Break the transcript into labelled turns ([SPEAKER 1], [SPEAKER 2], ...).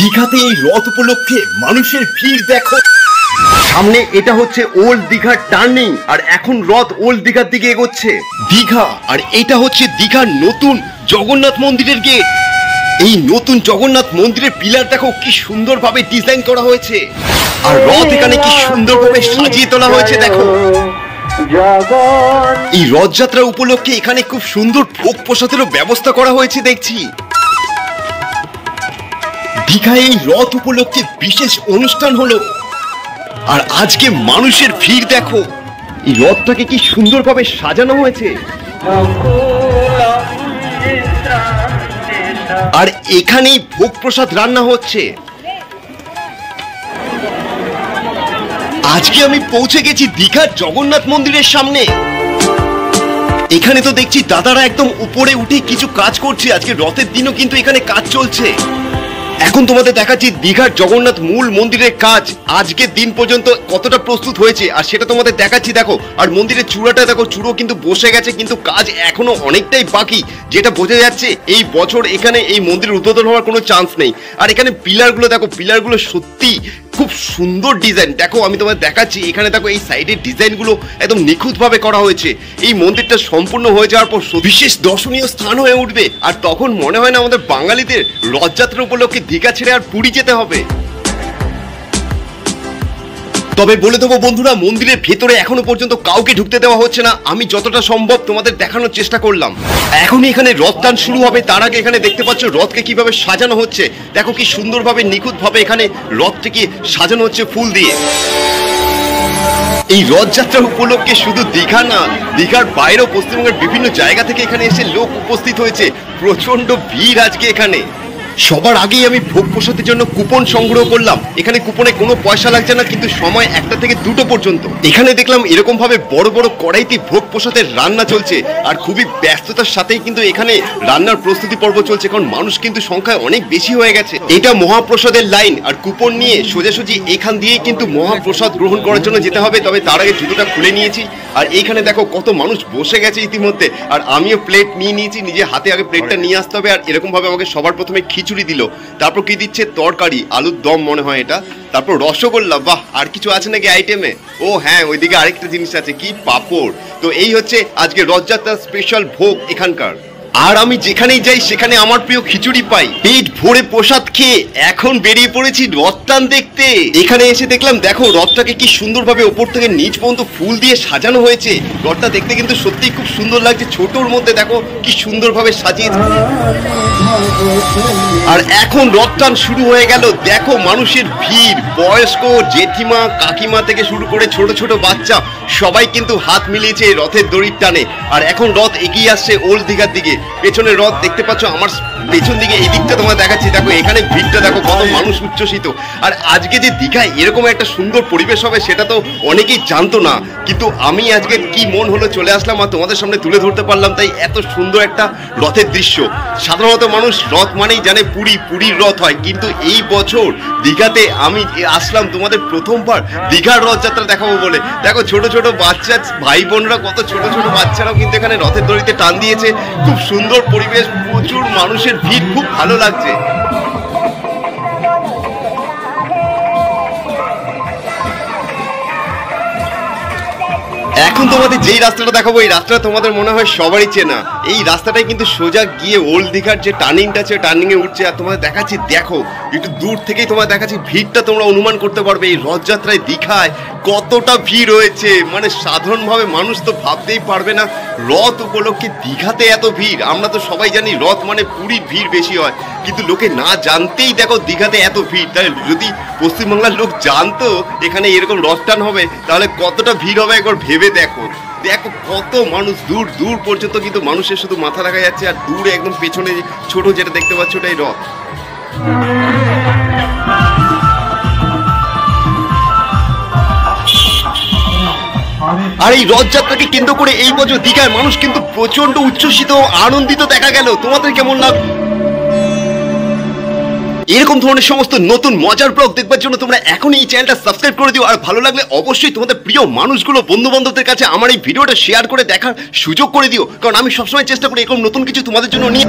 [SPEAKER 1] দীঘাতে এই রথ উপলক্ষে মানুষের ভিড় দেখো। সামনে এটা হচ্ছে ওল্ড দীঘার টার্নিং, আর এখন রথ ওল্ড দীঘার দিকে এগোচ্ছে। দীঘা, আর এটা হচ্ছে দীঘার নতুন জগন্নাথ মন্দিরের গেট। এই নতুন জগন্নাথ মন্দিরের পিলার দেখো কি সুন্দরভাবে ডিজাইন করা হয়েছে, আর রথ এখানে কি সুন্দরভাবে সাজিয়ে তোলা হয়েছে দেখো। এই রথযাত্রা উপলক্ষে এখানে খুব সুন্দর ভোগ প্রসাদেরও ব্যবস্থা করা হয়েছে দেখছি। দীঘায় এই রথ উপলক্ষে বিশেষ অনুষ্ঠান হলো, আর আজকে মানুষের ভিড় দেখো। এই রথটাকে কি সুন্দরভাবে সাজানো হয়েছে, আর এখানেই ভোগ প্রসাদ রান্না হচ্ছে। আজকে আমি পৌঁছে গেছি দীঘার জগন্নাথ মন্দিরের সামনে। এখানে তো দেখছি দাদারা একদম উপরে উঠে কিছু কাজ করছে। আজকে রথের দিনও কিন্তু এখানে কাজ চলছে। এখন তোমাদের দেখাচ্ছি দীঘার জগন্নাথ মূল মন্দিরের কাজ আজকের দিন পর্যন্ত কতটা প্রস্তুত হয়েছে, আর সেটা তোমাদের দেখাচ্ছি দেখো। আর মন্দিরের চূড়াটা দেখো, চূড়ো কিন্তু বসে গেছে, কিন্তু কাজ এখনো অনেকটাই বাকি, যেটা বোঝা যাচ্ছে এই বছর এখানে এই মন্দির উদ্বোধন হওয়ার কোনো চান্স নেই। আর এখানে পিলারগুলো দেখো, পিলারগুলো সত্যি খুব সুন্দর ডিজাইন। দেখো আমি তোমাদের দেখাচ্ছি, এখানে দেখো এই সাইডের ডিজাইনগুলো একদম নিখুঁতভাবে করা হয়েছে। এই মন্দিরটা সম্পূর্ণ হয়ে যাওয়ার পর বিশেষ দর্শনীয় স্থান হয়ে উঠবে, আর তখন মনে হয় না আমাদের বাঙালিদের রথযাত্রা উপলক্ষে দীঘা ছেড়ে আর পুরী যেতে হবে। তবে বলে দেবো বন্ধুরা, মন্দিরের ভেতরে এখনো পর্যন্ত কাউকে ঢুকতে দেওয়া হচ্ছে না। আমি যতটা সম্ভব তোমাদের দেখানোর চেষ্টা করলাম। এখনই এখানে রথটান শুরু হবে, তার আগে এখানে দেখতে পাচ্ছ রথকে কিভাবে সাজানো হচ্ছে। দেখো কি সুন্দরভাবে নিখুঁতভাবে এখানে রথটিকে সাজানো হচ্ছে ফুল দিয়ে। এই রথযাত্রা উপলক্ষে শুধু দীঘা না, দীঘার বাইরেও পশ্চিমবঙ্গের বিভিন্ন জায়গা থেকে এখানে এসে লোক উপস্থিত হয়েছে। প্রচন্ড ভিড় আজকে এখানে। সবার আগেই আমি ভোগ প্রসাদের জন্য কুপন সংগ্রহ করলাম। এখানে কুপনে কোনো পয়সা লাগছে না, কিন্তু সময় 1টা থেকে 2টো পর্যন্ত। এখানে দেখলাম এরকম ভাবে বড় বড় কড়াইতে ভোগ প্রসাদের রান্না চলছে, আর খুবই ব্যস্ততার সাথেই কিন্তু এখানে রান্নার প্রস্তুতি পর্ব চলছে, কারণ মানুষ কিন্তু সংখ্যায় অনেক বেশি হয়ে গেছে। এটা মহাপ্রসাদের লাইন, আর কুপন নিয়ে সোজাসুজি এখান দিয়েই কিন্তু মহাপ্রসাদ গ্রহণ করার জন্য যেতে হবে। তবে তার আগে জুতোটা খুলে নিয়েছি, আর এইখানে দেখো কত মানুষ বসে গেছে ইতিমধ্যে। আর আমিও প্লেট নিয়ে নিয়েছি, নিজে হাতে আগে প্লেটটা নিয়ে আসতে হবে। আর এরকম ভাবে আমাকে সবার প্রথমে খিচুড়ি দিল, তারপর কি দিচ্ছে তরকারি, আলুর দম মনে হয় এটা, তারপর রসগোল্লা। বাহ, আর কিছু আছে নাকি আইটেমে? ও হ্যাঁ, ওইদিকে আরেকটা জিনিস আছে, কি পাঁপড়। তো এই হচ্ছে আজকে রথযাত্রার স্পেশাল ভোগ এখানকার। আর আমি যেখানেই যাই সেখানে আমার প্রিয় খিচুড়ি পাই। পেট ভরে প্রসাদ খেয়ে এখন বেরিয়ে পড়েছি রথটান দেখতে। এখানে এসে দেখলাম দেখো রথটাকে কি সুন্দরভাবে ওপর থেকে নিচ পর্যন্ত ফুল দিয়ে সাজানো হয়েছে। রথটা দেখতে কিন্তু সত্যি খুব সুন্দর লাগছে, ছোটর মধ্যে দেখো কি সুন্দরভাবে সাজিয়েছে। আর এখন রথটান শুরু হয়ে গেল। দেখো মানুষের ভিড়, বয়স্ক জেঠিমা কাকিমা থেকে শুরু করে ছোট ছোট বাচ্চা সবাই কিন্তু হাত মিলিয়েছে রথের দড়ির টানে। আর এখন রথ এগিয়ে আসছে ওল্ড দীঘার দিকে। পেছনে রথ দেখতে পাচ্ছ, আমার পেছন দিকে এই দিকটা তোমার দেখাচ্ছি। দেখো এখানে ভিড়টা দেখো, কত মানুষ উচ্ছ্বসিত। আর আজকে যে দীঘায় এরকম একটা সুন্দর পরিবেশ হবে সেটা তো অনেকেই জানতো না, কিন্তু আমি আজকে কি মন হলো চলে আসলাম আর তোমাদের সামনে তুলে ধরতে পারলাম। তাই এত সুন্দর একটা রথের দৃশ্য। সাধারণত মানুষ রথ মানেই জানে পুরীর রথ হয়, কিন্তু এই বছর দীঘাতে আমি আসলাম তোমাদের প্রথমবার দীঘার রথযাত্রা দেখাবো বলে। দেখো ছোট ছোট বাচ্চা ভাই বোনরা, কত ছোট ছোট বাচ্চারাও কিন্তু এখানে রথের দড়িতে টান দিয়েছে। খুব সুন্দর পরিবেশ, প্রচুর মানুষের ভিড়, খুব ভালো লাগছে। এখন তোমাদের যেই রাস্তাটা দেখাবো, এই রাস্তাটা তোমাদের মনে হয় সবারই চেনা। এই রাস্তাটাই কিন্তু সোজা গিয়ে ওল্ড দীঘার যে টার্নিংটা আছে, টার্নিং এ উঠছে। আর তোমাদের দেখাচ্ছি দেখো, একটু দূর থেকেই তোমাদের দেখাচ্ছি ভিড়টা তোমরা অনুমান করতে পারবে এই রথযাত্রায় দীঘায় কতটা ভিড় হয়েছে। মানে সাধারণভাবে মানুষ তো ভাবতেই পারবে না রথ উপলক্ষে দীঘাতে এত ভিড়। আমরা তো সবাই জানি রথ মানে পুরীর ভিড় বেশি হয়, কিন্তু লোকে না জানতেই দেখো দীঘাতে এত ভিড়। তাই যদি পশ্চিমবাংলার লোক জানতো এখানে এরকম রথটান হবে, তাহলে কতটা ভিড় হবে একবার ভেবে দেখো। দেখো কত মানুষ, দূর দূর পর্যন্ত কিন্তু মানুষের শুধু মাথা দেখা যাচ্ছে। আর দূরে একদম পেছনে ছোট যেটা দেখতে পাচ্ছ ওটাই রথ। আর এই রথযাত্রাকে কেন্দ্র করে এই বছর দীঘায় মানুষ কিন্তু প্রচন্ড উচ্ছ্বসিত, আনন্দিত দেখা গেল। তোমাদের কেমন লাগলো? এরকম ধরনের সমস্ত নতুন মজার ব্লগ দেখবার জন্য তোমরা এখনই এই চ্যানেলটা সাবস্ক্রাইব করে দিও। আর ভালো লাগলে অবশ্যই তোমাদের প্রিয় মানুষগুলো, বন্ধু বান্ধবদের কাছে আমার এই ভিডিওটা শেয়ার করে দেখার সুযোগ করে দিও, কারণ আমি সবসময় চেষ্টা করি এরকম নতুন কিছু তোমাদের জন্য নিয়ে